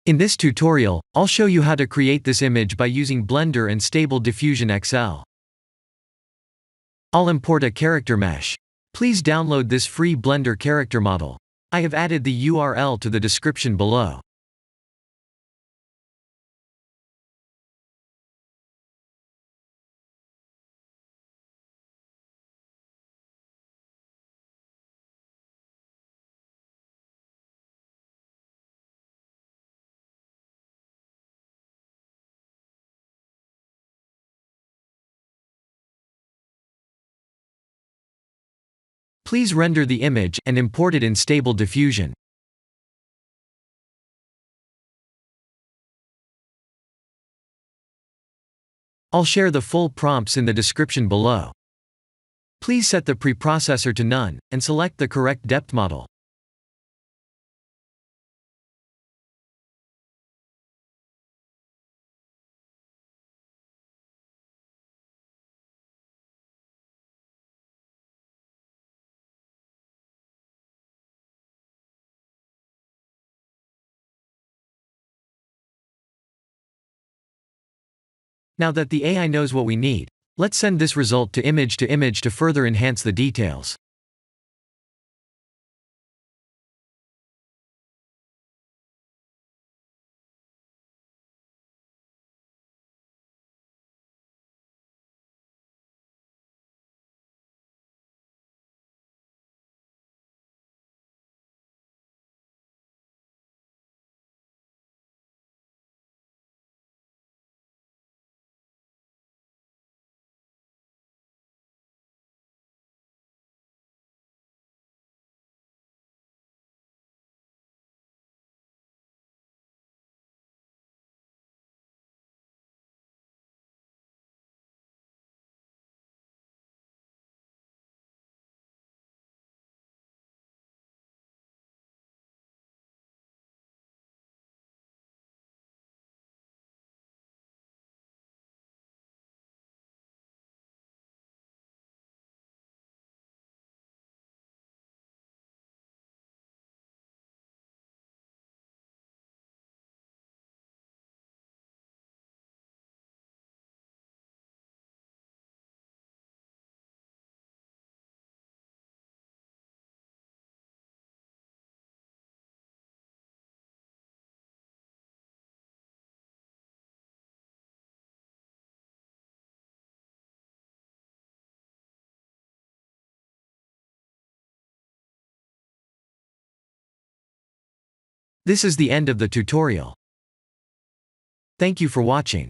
In this tutorial, I'll show you how to create this image by using Blender and Stable Diffusion XL. I'll import a character mesh. Please download this free Blender character model. I have added the URL to the description below. Please render the image and import it in Stable Diffusion. I'll share the full prompts in the description below. Please set the preprocessor to none, and select the correct depth model. Now that the AI knows what we need, let's send this result to image to further enhance the details. This is the end of the tutorial. Thank you for watching.